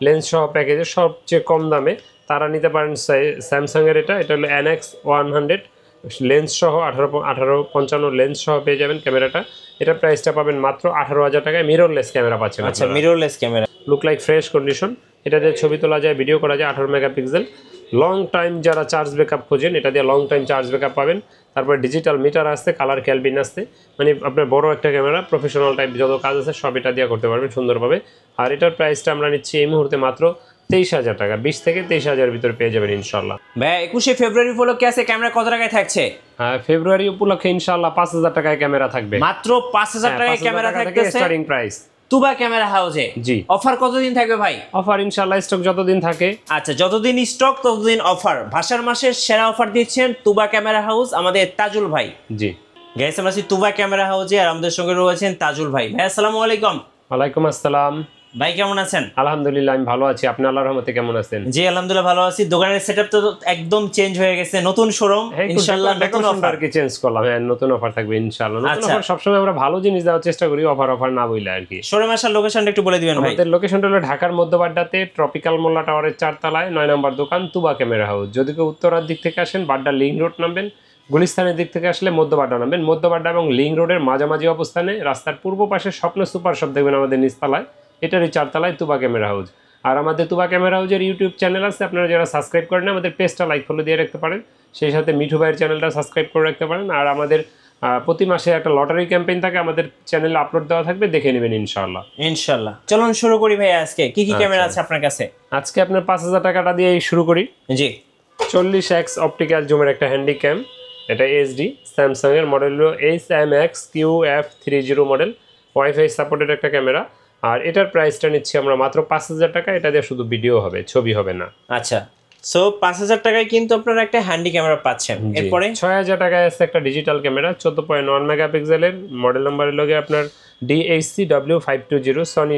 Lens সহ প্যাকেজে সবচেয়ে কম দামে তারা নিতে পারেন স্যামসাংয়ের এটা হলো NX100 লেন্স সহ 1855 লেন্স সহ পেয়ে যাবেন ক্যামেরাটা। এটার প্রাইসটা পাবেন মাত্র 18,000 টাকায়। মিররলেস ক্যামেরা পাচ্ছেন। আচ্ছা, mirrorless camera, look like fresh condition. এটা দিয়ে ছবি তোলা যায়, ভিডিও করা যায়, 18 মেগাপিক্সেল। লং টাইম যারা চার্জ ব্যাকআপ খোঁজেন এটা দিয়ে লং টাইম চার্জ ব্যাকআপ পাবেন। তারপরে ডিজিটাল মিটার আসছে, কালার ক্যালবিন আসছে, মানে আপনার বড় একটা ক্যামেরা, প্রফেশনাল টাইপ যত কাজ আছে সব এটা দিয়ে করতে পারবেন সুন্দরভাবে। আর এটার প্রাইসটা আমরা নিচ্ছি এই মুহূর্তে মাত্র 23,000 টাকা। 20 থেকে 23,000 ভিতরে পেয়ে যাবেন ইনশাল্লাহ। ভাই 21শে ফেব্রুয়ারি উপলক্ষে আছে ক্যামেরা কত টাকায় থাকছে? হ্যাঁ, ফেব্রুয়ারি উপলক্ষে ইনশাল্লাহ 5,000 টাকায় ক্যামেরা থাকবে। মাত্র 5,000 টাকায় ক্যামেরা থাকতেছে স্টার্টিং প্রাইস তুবা ক্যামেরা হাউসে। জি। অফার কতদিন থাকবে ভাই? অফার ইনশাল্লাহ স্টক যতদিন থাকে। আচ্ছা, যতদিন স্টক ততদিন অফার। ভাষার মাসের সেরা অফার দিচ্ছেন তুবা ক্যামেরা হাউস আমাদের তাজুল ভাই। জি গাইস, আমরা আছি তুবা ক্যামেরা হাউসে আর আমাদের সঙ্গে রয়েছেন তাজুল ভাই। ভাই আসসালামু আলাইকুম। ওয়ালাইকুম আসসালাম। ভাই কেমন আছেন? আলহামদুলিল্লাহ আমি ভালো আছি, আপনি আল্লাহর রহমতে কেমন আছেন? জি আলহামদুলিল্লাহ ভালো আছি। দোকানের সেটআপ তো একদম চেঞ্জ হয়ে গেছে, নতুন শোরুম ইনশাআল্লাহ, নতুন অফার কি চেঞ্জ করলাম। হ্যাঁ, নতুন অফার থাকবে ইনশাআল্লাহ। নতুন আচ্ছা। অফার সবসময় আমরা ভালো জিনিস দেওয়ার চেষ্টা করি, অফার না বইলে আর কি। শোরুম আসার লোকেশনটা একটু বলে দিবেন ভাই। আমাদের লোকেশনটা হলো ঢাকার মধ্যবাড্ডাতে ট্রপিক্যাল মোল্লা টাওয়ারের 4 তলায় 9 নম্বর দোকান তুবা ক্যামেরা হাউস। যদি কেউ উত্তরার দিক থেকে আসেন বাড্ডা লিংক রোড নামবেন, গুলিস্তানের দিক থেকে আসলে মধ্যবাড্ডা নামবেন। মধ্যবাড্ডা এবং লিংক রোডের মাঝামাঝি অবস্থানে রাস্তার পূর্ব পাশে স্বপ্ন সুপার শপ দেখবেন আমাদের নিচতলায়, এটারই 4 তলায় তুবা ক্যামেরা হাউস। আর আমাদের তুবা ক্যামেরা হাউসের ইউটিউব চ্যানেল আছে, আপনারা যারা সাবস্ক্রাইব করেন আমাদের পেজটা লাইক ফলো দিয়ে রাখতে পারেন, সেই সাথে মিঠু ভাইয়ের চ্যানেলটা সাবস্ক্রাইব করে রাখতে পারেন। আর আমাদের প্রতি মাসে একটা লটারি ক্যাম্পেইন থাকে, আমাদের চ্যানেলে আপলোড দেওয়া থাকবে, দেখে নেবেন ইনশাআল্লাহ। ইনশাআল্লাহ চলুন শুরু করি ভাই। আজকে কি কি ক্যামেরা আছে আপনার কাছে? আজকে আপনার 5,000 টাকাটা দিয়ে শুরু করি। জি। 40x অপটিক্যাল জুমের একটা হ্যান্ডি ক্যাম, এটা এইচডি, স্যামসাং এর মডেল হলো HMX-QF30 মডেল, ওয়াইফাই সাপোর্টেড একটা ক্যামেরা। আর এটার প্রাইসটা নিচ্ছি আমরা মাত্র 5,000 টাকা। এটা দিয়ে শুধু ভিডিও হবে, ছবি হবে না। আচ্ছা, সো 5,000 টাকায় কিন্তু আপনারা একটা হ্যান্ডি ক্যামেরা পাচ্ছেন। এরপরে 6,000 টাকায় আছে একটা ডিজিটাল ক্যামেরা, 14.1 মেগাপিক্সেলের, মডেল নাম্বারের লগে আপনার DHC-W520 সনি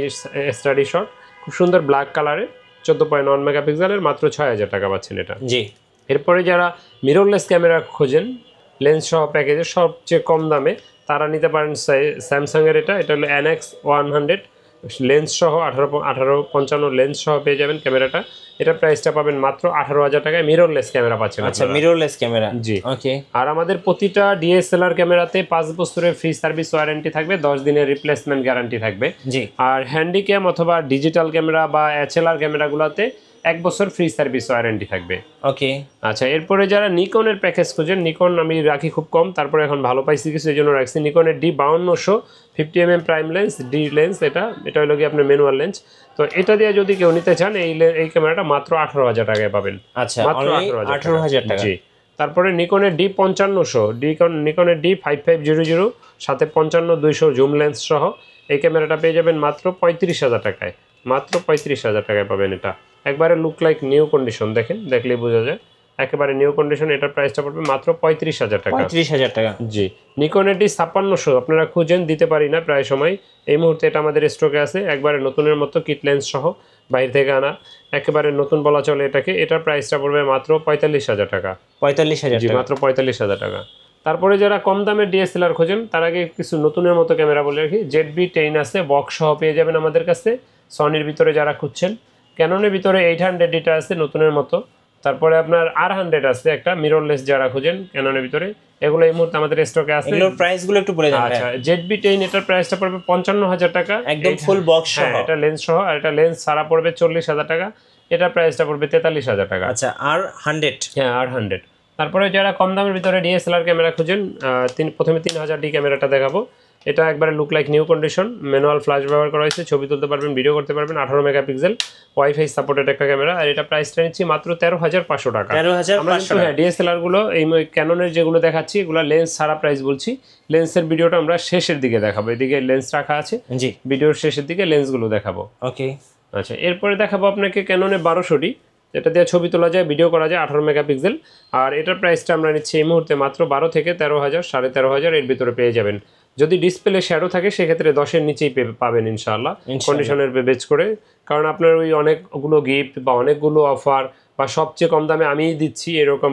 স্টাডি শট, খুব সুন্দর ব্ল্যাক কালারে, 14.1 মেগাপিক্সেলের, মাত্র 6,000 টাকা পাচ্ছেন এটা। জি। এরপরে যারা মিররলেস ক্যামেরা খোঁজেন লেন্স সহ প্যাকেজে সবচেয়ে কম দামে তারা নিতে পারেন স্যামসাংয়ের এটা হলো NX100 লেন্স সহ 1855 লেন্স সহ পেয়ে যাবেন ক্যামেরাটা। এটার প্রাইসটা পাবেন মাত্র 18,000 টাকায়। মিররলেস ক্যামেরা পাচ্ছেন। আচ্ছা, মিররলেস ক্যামেরা। জি। ওকে। আর আমাদের প্রতিটা DSLR ক্যামেরাতে 5 বছরের ফ্রি সার্ভিস ওয়ারেন্টি থাকবে, 10 দিনের রিপ্লেসমেন্ট গ্যারান্টি থাকবে। জি। আর হ্যান্ডি ক্যাম অথবা ডিজিটাল ক্যামেরা বা HLR ক্যামেরাগুলোতে 1 বছর ফ্রি সার্ভিস ওয়ারেন্টি থাকবে। ওকে। আচ্ছা, এরপরে যারা নিকনের প্যাকেজ খোঁজেন, নিকন আমি রাখি খুব কম, তারপরে এখন ভালো পাইছি কিছু, এই জন্য রাখছি। নিকনের D5200 50mm prime lens, D lens, এটা হলো কি আপনার ম্যানুয়াল লেন্স। তো এটা দিয়ে যদি কেউ নিতে চান এই ক্যামেরাটা মাত্র 18,000 টাকায় পাবেন। আচ্ছা, মাত্র 18,000 টাকা। জি। তারপরে নিকনের D5500, নিকনের D5500 সাথে 55-200 জুম লেন্স সহ এই ক্যামেরাটা পেয়ে যাবেন মাত্র 35,000 টাকায়। মাত্র 35,000 টাকায় পাবেন এটা। একবারে লুক লাইক নিউ কন্ডিশন, দেখলেই বোঝা যায় একেবারে নিউ কন্ডিশন। এটার প্রাইসটা পড়বে মাত্র 35,000 টাকা। 35,000 টাকা। জি। নিকনের D5600 আপনারা খুঁজেন, দিতে পারি না প্রায় সময়, এই মুহূর্তে এটা আমাদের স্টকে আছে, একবারে নতুনের মতো কিট লেন্স সহ, বাইরে থেকে আনা, একেবারে নতুন বলা চলে এটাকে। এটার প্রাইসটা পড়বে মাত্র 45,000 টাকা। 45,000 জি, মাত্র 45,000 টাকা। তারপরে যারা কম দামের DSLR খোঁজেন তার আগে কিছু নতুনের মতো ক্যামেরা বলে রাখি। ZB-10 আছে, বক্স সহ পেয়ে যাবেন আমাদের কাছে। সনির ভিতরে যারা খুঁজছেন, ক্যাননের ভিতরে 800 ডিটা আছে নতুনের মতো। তারপরে আপনার R100 আছে একটা মিররলেস যারা খুঁজেন ক্যাননের ভিতরে, এগুলো এই মুহূর্তে আমাদের স্টকে আছে। এগুলোর প্রাইসগুলো একটু বলে দেন। আচ্ছা, ZB-10 এটার প্রাইসটা পড়বে 55,000 টাকা, একদম ফুল বক্স সহ। এটা লেন্স সহ। আর এটা লেন্স ছাড়া পড়বে 40,000 টাকা। এটার প্রাইসটা পড়বে 43,000 টাকা। আচ্ছা, R100। হ্যাঁ, R100। তারপরে যারা কম দামের ভিতরে DSLR ক্যামেরা খুঁজেন, প্রথমে 3000D ক্যামেরাটা দেখাবো। এটা একবারে look like new condition, manual flash ব্যবহার করা হয়েছে, ছবি তুলতে পারবেন, ভিডিও করতে পারবেন, 18 মেগাপিক্সেল, ওয়াইফাই সাপোর্টেড একটা ক্যামেরা। আর এটা প্রাইসটা নিচ্ছি মাত্র 13,500 টাকা। 13,500 হ্যাঁ, DSLR গুলো এই ক্যাননের যেগুলো দেখাচ্ছি এগুলো লেন্স ছাড়া প্রাইস বলছি। লেন্সের ভিডিওটা আমরা শেষের দিকে দেখাবো, এদিকে লেন্স রাখা আছে। জি। ভিডিওর শেষের দিকে লেন্সগুলো দেখাবো। ওকে। আচ্ছা, এরপরে দেখাবো আপনাকে ক্যাননের 1200D, যেটা দিয়ে ছবি তোলা যায়, ভিডিও করা যায়, 18 মেগাপিক্সেল। আর এটার প্রাইসটা আমরা নিচ্ছি এই মুহূর্তে মাত্র 12 থেকে 13,000, 13,500 এর ভিতরে পেয়ে যাবেন। যদি ডিসপ্লে শ্যাডো থাকে সেক্ষেত্রে 10-এর নিচেই পাবেন ইনশাআল্লাহ, কন্ডিশনের বেচ করে। কারণ আপনার ওই অনেকগুলো গিফট বা অনেকগুলো অফার বা সবচেয়ে কম দামে আমিই দিচ্ছি এরকম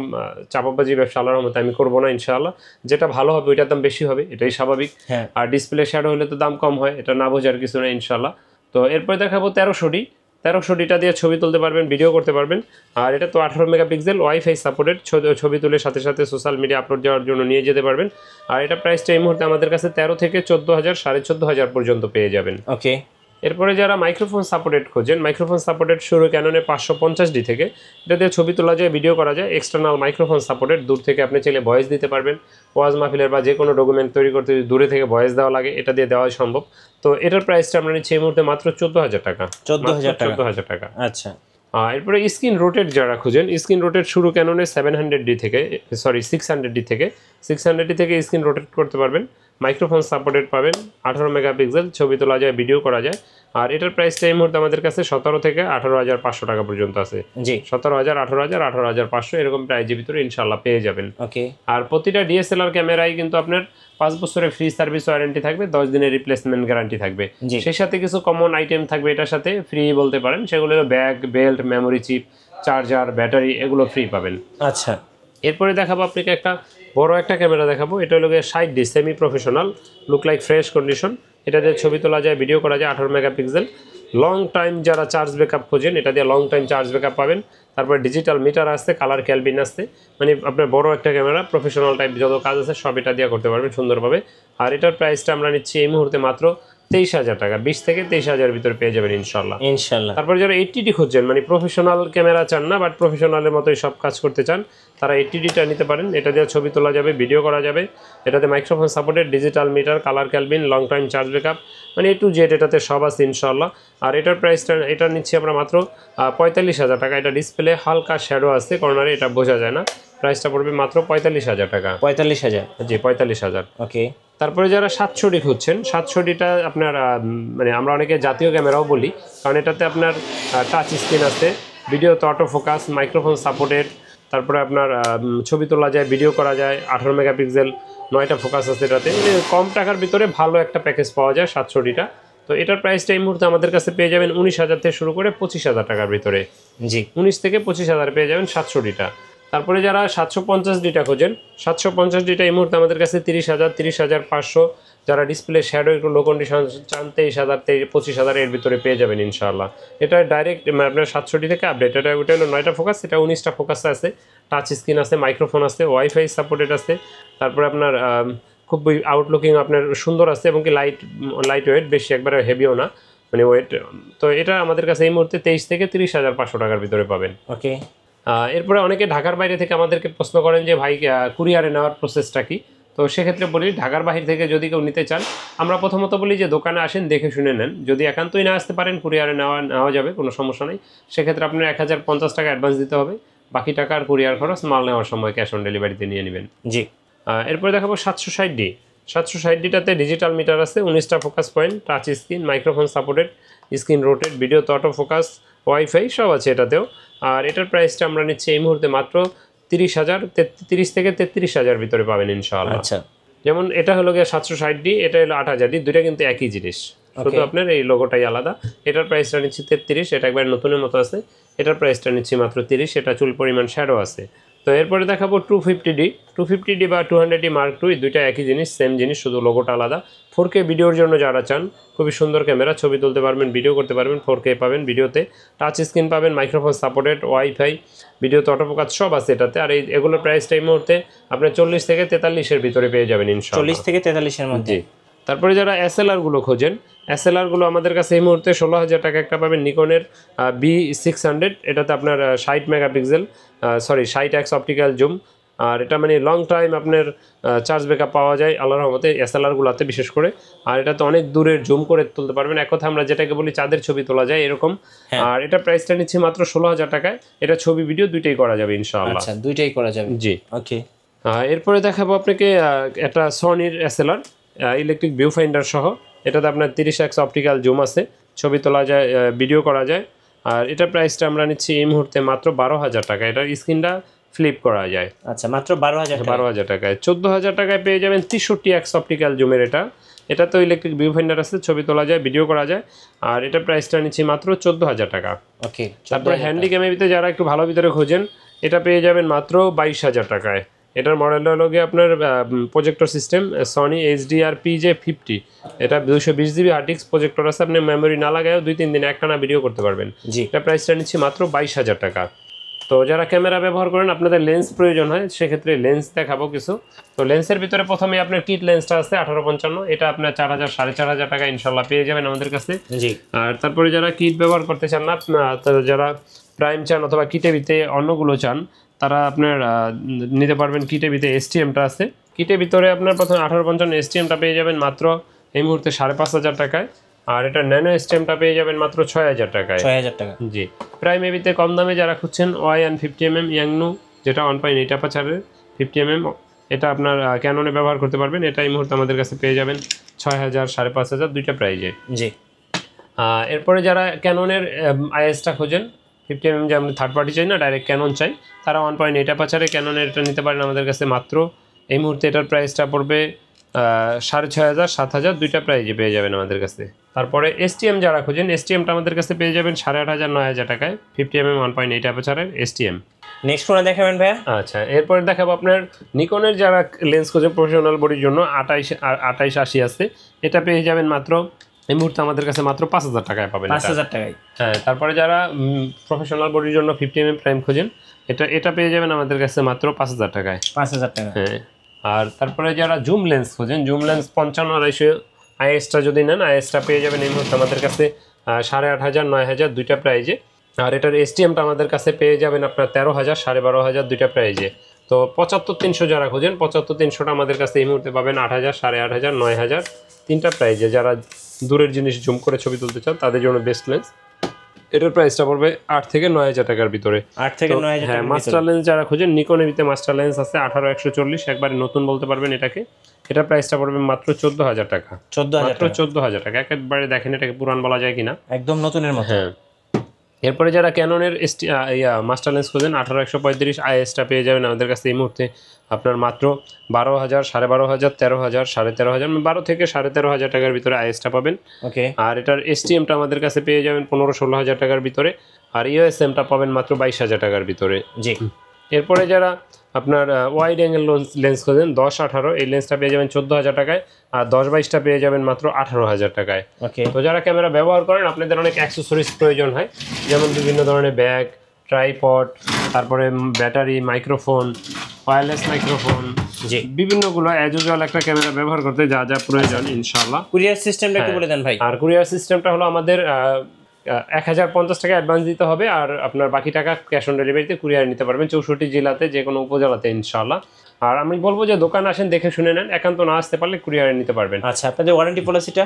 চাপাবাজি ব্যবসা আল্লাহর রহমতে আমি করবো না ইনশাআল্লাহ। যেটা ভালো হবে ওইটার দাম বেশি হবে, এটাই স্বাভাবিক। আর ডিসপ্লে শ্যাডো হলে তো দাম কম হয়, এটা না বোঝার কিছু না ইনশাআল্লাহ। তো এরপরে দেখাবো 1300D। 1300 দিয়ে ছবি তুলতে পারবেন, ভিডিও করতে পারবেন। আর এটা তো 18 মেগাপিক্সেল ওয়াইফাই সাপোর্টেড, ছবি তুলে সাথে সাথে সোশ্যাল মিডিয়া আপলোড দেওয়ার জন্য নিয়ে যেতে পারবেন। আর এটা প্রাইসটা এই মুহূর্তে আমাদের কাছে 13 থেকে 14,000 14,500 পর্যন্ত পেয়ে যাবেন। ওকে। এরপরে যারা মাইক্রোফোন সাপোর্টেড খোঁজেন, মাইক্রোফোন সাপোর্টেড শুরু ক্যাননে 550D থেকে, এটা দিয়ে ছবি তোলা যায়, ভিডিও করা যায়। এক্সটার্নাল মাইক্রোফোন সাপোর্টেড, দূর থেকে আপনি চাইলে ভয়েস দিতে পারবেন। ওয়াজ মাহফিলের বা যে কোনো ডকুমেন্ট তৈরি করতে যদি দূরে থেকে ভয়েস দেওয়া লাগে, এটা দিয়ে দেওয়া সম্ভব। তো এটার প্রাইসটা আমরা নিচ্ছি এই মুহূর্তে মাত্র 14,000 টাকা। 14,000 টাকা। আচ্ছা। এরপরে স্ক্রিন রোটেট যারা খুঁজেন, স্ক্রিন রোটেট শুরু ক্যাননে 700D থেকে, 600D থেকে, 600D থেকে স্ক্রিন রোটেট করতে পারবেন। মাইক্রোফোন সাপোর্টেড পাবেন, 18 মেগাপিক্সেল, ছবি তোলা যায়, ভিডিও করা যায়। আর এটার প্রাইসটা এই মুহূর্তে আমাদের কাছে 17 থেকে 18,500 টাকা পর্যন্ত আছে। জি, 17,000, 18,000, 18,500 এরকম প্রাইজের ভিতরে ইনশাল্লাহ পেয়ে যাবেন। ওকে। আর প্রতিটা ডিএসএলআর ক্যামেরায় কিন্তু আপনার 5 বছরের ফ্রি সার্ভিস ওয়ারেন্টি থাকবে, 10 দিনের রিপ্লেসমেন্ট গ্যারান্টি থাকবে। সেই সাথে কিছু কমন আইটেম থাকবে এটার সাথে ফ্রি বলতে পারেন, সেগুলো হলো bag, belt, memory chip, charger, battery, এগুলো ফ্রি পাবেন। আচ্ছা। এরপরে দেখাবো আপনাকে একটা বড় একটা ক্যামেরা দেখাবো। এটা হলো 60D semi professional, look like fresh condition. এটা দিয়ে ছবি তোলা যায়, ভিডিও করা যায়, 18 মেগাপিক্সেল। লং টাইম যারা চার্জ ব্যাকআপ খোঁজেন, এটা দিয়ে লং টাইম চার্জ ব্যাকআপ পাবেন। তারপর ডিজিটাল মিটার আসছে, কালার ক্যালবিন আসছে, মানে আপনার বড় একটা ক্যামেরা, প্রফেশনাল টাইপ যত কাজ আছে সব এটা দিয়ে করতে পারবেন সুন্দরভাবে। আর এটার প্রাইসটা আমরা নিচ্ছি এই মুহূর্তে মাত্র 23,000 টাকা, 20 থেকে 23,000 ভিতরে পেয়ে যাবেন ইনশাল্লাহ। তারপর যারা 80D খুঁজছেন, মানে প্রফেশনাল ক্যামেরা চান না বাট প্রফেশনালের মতোই সব কাজ করতে চান, তারা 80Dটা নিতে পারেন। এটা দিয়ে ছবি তোলা যাবে, ভিডিও করা যাবে। এটাতে microphone supported, digital meter, colour kelvin, long time charge backup, মানে A to Z এটাতে সব আছে ইনশাল্লাহ। আর এটার প্রাইসটা এটা নিচ্ছি আমরা মাত্র 45,000 টাকা। এটা ডিসপ্লে হালকা শ্যাডো আছে কর্নারে, এটা বোঝা যায় না। প্রাইসটা পড়বে মাত্র 45,000 টাকা। 45,000? জি, 45,000। ওকে। তারপরে যারা 700D খুঁজছেন, 700Dটা আপনার মানে আমরা অনেকে জাতীয় ক্যামেরাও বলি, কারণ এটাতে আপনার টাচ স্ক্রিন আছে, ভিডিওতে অটো ফোকাস, মাইক্রোফোন সাপোর্টেড, তারপরে আপনার ছবি তোলা যায়, ভিডিও করা যায়, 18 মেগাপিক্সেল, 9টা ফোকাস আছে এটাতে। মানে কম টাকার ভিতরে ভালো একটা প্যাকেজ পাওয়া যায় 700Dটা। তো এটার প্রাইসটা এই মুহূর্তে আমাদের কাছে পেয়ে যাবেন 19,000 থেকে শুরু করে 25,000 টাকার ভিতরে। জি, 19 থেকে 25,000 পেয়ে যাবেন 700Dটা। তারপরে যারা 750Dটা খোঁজেন, 750Dটা এই মুহূর্তে আমাদের কাছে 30,000, 30,500। যারা ডিসপ্লে শ্যাডো একটু লো কন্ডিশন চান, 23,000, 25,000 এর ভিতরে পেয়ে যাবেন ইনশাআল্লাহ। এটা ডাইরেক্ট আপনার 700D থেকে আপডেট। ওটা হলো 9টা ফোকাস, এটা 19টা ফোকাস আছে, টাচ স্ক্রিন আছে, মাইক্রোফোন আছে, ওয়াইফাই সাপোর্টেড আছে। তারপরে আপনার খুব আউটলুকিং আপনার সুন্দর আছে, এবং কি লাইট ওয়েট, বেশি একবারে হেভিও না, মানে ওয়েট। তো এটা আমাদের কাছে এই মুহূর্তে 23 থেকে 30,500 টাকার ভিতরে পাবেন। ওকে। এরপরে অনেকে ঢাকার বাইরে থেকে আমাদেরকে প্রশ্ন করেন যে ভাই কুরিয়ারে নেওয়ার প্রসেসটা কি। তো সেক্ষেত্রে বলি, ঢাকার বাইরে থেকে যদি কেউ নিতে চান, আমরা প্রথমত বলি যে দোকানে আসেন, দেখে শুনে নেন। যদি একান্তই না আসতে পারেন, কুরিয়ারে নেওয়া যাবে, কোনো সমস্যা নেই। সেক্ষেত্রে আপনার 1,050 টাকা অ্যাডভান্স দিতে হবে, বাকি টাকা আর কুরিয়ার খরচ মাল নেওয়ার সময় ক্যাশ অন ডেলিভারিতে নিয়ে নেবেন। জি। এরপরে দেখাবো 760D। 760Dটাতে ডিজিটাল মিটার আছে, 19টা focus point, touch screen, microphone supported, screen rotate, video তো অটো ফোকাস, ওয়াইফাই সব আছে এটাতেও। আর এটার প্রাইসটা আমরা নিচ্ছি এই মুহূর্তে মাত্র 30 থেকে 33,000 ভিতরে পাবেন ইনশাআল্লাহ। আচ্ছা। যেমন এটা হলো গিয়ে 760D, এটা হলো 8,000D, দুইটা কিন্তু একই জিনিস, শুধু আপনার এই লোগোটাই আলাদা। এটার প্রাইসটা নিচ্ছি 33, এটা একবার নতুনের মতো আছে। এটার প্রাইসটা নিচ্ছি মাত্র 30, এটা চুল পরিমাণ শ্যাডো আছে। তো এরপরে দেখাবো 250D বা 200D Mark II, দুইটা একই জিনিস, সেম জিনিস, শুধু লোগোটা আলাদা। 4K ভিডিওর জন্য যারা চান, খুবই সুন্দর ক্যামেরা, ছবি তুলতে পারবেন, ভিডিও করতে পারবেন, 4K পাবেন ভিডিওতে, টাচ স্ক্রিন পাবেন, মাইক্রোফোন সাপোর্টেড, ওয়াইফাই, ভিডিওতে অটোফোকাস সব আছে এটাতে। আর এগুলোর প্রাইসটা এই মুহূর্তে আপনার 40 থেকে 43-এর ভিতরে পেয়ে যাবেন ইনশাআল্লাহ। 40 থেকে 43-এর মধ্যে। তারপরে যারা SLR-গুলো খোঁজেন, SLR-গুলো আমাদের কাছে এই মুহূর্তে 16,000 টাকা একটা পাবেন, নিকনের B600। এটাতে আপনার 60 মেগাপিক্সেল, 60x অপটিক্যাল জুম। আর এটা মানে লং টাইম আপনার চার্জ ব্যাকআপ পাওয়া যায় আল্লাহর রহমতে SLR-গুলোতে বিশেষ করে। আর এটাতে অনেক দূরের জুম করে তুলতে পারবেন, এক কথা আমরা যেটাকে বলি চাঁদের ছবি তোলা যায় এরকম। আর এটা প্রাইসটা নিচ্ছে মাত্র 16,000 টাকায়। এটা ছবি ভিডিও দুইটাই করা যাবে ইনশাআল্লাহ। আচ্ছা, দুইটাই করা যাবে। জি, ওকে। এরপরে দেখাবো আপনাকে একটা সনির SLR ইলেকট্রিক ভিউ ফাইন্ডার সহ। এটাতে আপনার 30x অপটিক্যাল জুম আছে, ছবি তোলা যায়, ভিডিও করা যায়। আর এটার প্রাইসটা আমরা নিচ্ছি এই মুহূর্তে মাত্র 12,000 টাকা। এটার স্ক্রিনটা ফ্লিপ করা যায়। আচ্ছা, মাত্র 12,000 টাকায়। 14,000 টাকায় পেয়ে যাবেন 63x অপটিক্যাল জুমের এটা তো ইলেকট্রিক ভিউ ফাইন্ডার আছে, ছবি তোলা যায়, ভিডিও করা যায়। আর এটার প্রাইসটা নিচ্ছি মাত্র 14,000 টাকা। ওকে। তারপরে হ্যান্ডি ক্যামেরাতে যারা একটু ভালো ভিতরে খোঁজেন, এটা পেয়ে যাবেন মাত্র 22,000 টাকায়। এটার মডেল হলো গিয়ে আপনার projector system Sony HDR PJ50। এটা 220 GB হার্ড ডিস্ক প্রজেক্টর আছে, আপনি মেমোরি না লাগায়ও 2-3 দিন একটানা ভিডিও করতে পারবেন। জি। এটা প্রাইসটা নিচ্ছি মাত্র 22,000 টাকা। তো যারা ক্যামেরা ব্যবহার করেন, আপনাদের লেন্স প্রয়োজন হয়, সেক্ষেত্রে লেন্স দেখাবো কিছু। তো লেন্সের ভিতরে প্রথমে আপনার কিট লেন্সটা আছে 1855, এটা আপনার 4,000 4,500 টাকা ইনশাল্লাহ পেয়ে যাবেন আমাদের কাছে। জি। আর তারপরে যারা কিট ব্যবহার করতে চান না, যারা প্রাইম চান অথবা কিটে বিতে অন্যগুলো চান, তারা আপনার নিতে পারবেন। কিটে বিতে STM-টা আছে, কিটের ভিতরে আপনার প্রথমে 1855 STM-টা পেয়ে যাবেন মাত্র এই মুহূর্তে 5,500 টাকায়। আর এটা ন্যানো STM-টা পেয়ে যাবেন মাত্র 6,000 টাকায়। 6,000 টাকা। জি। প্রাইম এবিতে কম দামে যারা খুঁজছেন, OI-50mm ইয়াংনু, যেটা 1.8 অ্যাপারচারের 50mm, এটা আপনার ক্যাননে ব্যবহার করতে পারবেন। এটা এই মুহূর্তে আমাদের কাছে পেয়ে যাবেন 6,000 5,500 দুইটা প্রাইজে। জি। এরপরে যারা ক্যাননের IS-টা খোঁজেন 50mm, যে আমরা থার্ড পার্টি চাই না, ডাইরেক্ট ক্যানন চাই, তারা 1.8 অ্যাপারচারে ক্যাননের এটা নিতে পারেন আমাদের কাছে মাত্র এই মুহূর্তে। এটার প্রাইসটা পড়বে 6,500 7,000 দুইটা প্রাইজে পেয়ে যাবেন আমাদের কাছে। তারপরে STM যারা খোঁজেন, STM-টা আমাদের কাছে পেয়ে যাবেন 8,500 9,000 টাকায় 50mm 1.8 অ্যাপারচারের STM। নেক্সট কোনটা দেখাবেন ভাইয়া? আচ্ছা, এরপরে দেখাবো আপনার নিকনের যারা লেন্স খোঁজেন প্রফেশনাল বডির জন্য 2880 আছে, এটা পেয়ে যাবেন মাত্র এই মুহূর্তে আমাদের কাছে মাত্র 5,000 টাকায় পাবেন। 5,000 টাকায়। হ্যাঁ। তারপরে যারা প্রফেশনাল বডির জন্য 50mm প্রাইম খোঁজেন, এটা পেয়ে যাবেন আমাদের কাছে মাত্র 5,000 টাকায়। 5,000 টাকা। হ্যাঁ। আর তারপরে যারা জুম লেন্স খোঁজেন, জুম লেন্স 55-250 IS-টা যদি নেন, IS-টা পেয়ে যাবেন এই মুহূর্তে আমাদের কাছে 8,500 9,000 দুইটা প্রাইজে। আর এটার STM-টা আমাদের কাছে পেয়ে যাবেন আপনার 13,000 12,500 দুইটা প্রাইজে। তো 75-300 যারা খোঁজেন, 75-300টা আমাদের কাছে এই মুহূর্তে পাবেন 8,000 8,500 9,000 তিনটা প্রাইজে। যারা দূরের জিনিস জুম করে ছবি তুলতে চান, তাদের জন্য বেস্ট লেন্স। এটার প্রাইসটা পড়বে 8 থেকে 9,000 টাকার ভিতরে। 8 থেকে 9,000 হ্যাঁ। টাকা। মাস্টার লেন্স যারা খোঁজেন, নিকনের ভিতরে মাস্টার লেন্স আছে 18-140, একবারে নতুন বলতে পারবেন এটাকে। এটার প্রাইসটা পড়বে মাত্র 14,000 টাকা। 14,000 টাকা। 14,000 টাকা। একেবারে দেখেন এটাকে পুরান বলা যায় কিনা, একদম নতুনের মতো। হ্যাঁ। এরপরে যারা ক্যাননের মাস্টার লেন্স খোঁজেন, 18-135 IS-টা পেয়ে যাবেন আমাদের কাছে এই মুহূর্তে আপনার মাত্র 12,000 12,500 13,000 13,500, 12 থেকে 13,500 টাকার ভিতরে IS-টা পাবেন। ওকে। আর এটার STM-টা আমাদের কাছে পেয়ে যাবেন 15-16,000 টাকার ভিতরে। আর USM-টা পাবেন মাত্র 22,000 টাকার ভিতরে। জি। এরপরে যারা আপনার ওয়াইড অ্যাঙ্গেল লেন্স খোঁজেন, 10-18 এই লেন্সটা পেয়ে যাবেন 14,000 টাকায়। আর 10-22টা পেয়ে যাবেন মাত্র 18,000 টাকায়। ওকে। তো যারা ক্যামেরা ব্যবহার করেন, আপনাদের অনেক অ্যাক্সেসরিজ প্রয়োজন হয়, যেমন বিভিন্ন ধরনের ব্যাগ, ট্রাইপড, তারপরে ব্যাটারি, মাইক্রোফোন, ওয়্যারলেস মাইক্রোফোন, জি, বিভিন্নগুলো অ্যাজ ইউজুয়াল একটা ক্যামেরা ব্যবহার করতে যা যা প্রয়োজন ইনশাআল্লাহ। কুরিয়ার সিস্টেমটা একটু বলে দেন ভাই। আর কুরিয়ার সিস্টেমটা হলো আমাদের 1,050 টাকা অ্যাডভান্স দিতে হবে, আর আপনার বাকি টাকা ক্যাশ অন ডেলিভারিতে কুরিয়ার নিতে পারবেন 64 জেলাতে, যে কোনো উপজেলাতে ইনশাআল্লাহ। আর আমি বলবো যে দোকান আসেন, দেখে শুনে নেন, একান্ত না আসতে পারলে কুরিয়ারে নিতে পারবেন। আচ্ছা, আপনাদের ওয়ারেন্টি পলিসিটা?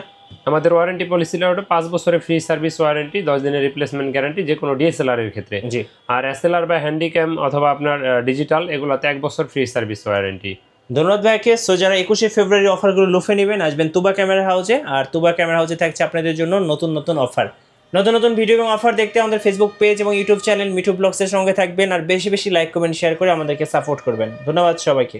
আমাদের ওয়ারেন্টি পলিসিটা হলো 5 বছরের ফ্রি সার্ভিস ওয়ারেন্টি, 10 দিনের রিপ্লেসমেন্ট গ্যারান্টি যে কোনো DSLR এর ক্ষেত্রে। জি। আর SLR বা হ্যান্ডিক্যাম অথবা আপনার ডিজিটাল, এগুলোতে 1 বছর ফ্রি সার্ভিস ওয়ারেন্টি। ধন্যবাদ ভাইকে। সো যারা 21শে ফেব্রুয়ারি অফারগুলো লুফে নেবেন, আসবেন তুবা ক্যামেরা হাউসে। আর তুবা ক্যামেরা হাউসে থাকছে আপনাদের জন্য নতুন নতুন অফার, নতুন নতুন ভিডিও এবং অফার দেখতে আমাদের ফেসবুক পেজ এবং ইউটিউব চ্যানেল মিঠু ব্লগসের সঙ্গে থাকবেন। আর বেশি বেশি লাইক, কমেন্ট, শেয়ার করে আমাদেরকে সাপোর্ট করবেন। ধন্যবাদ সবাইকে।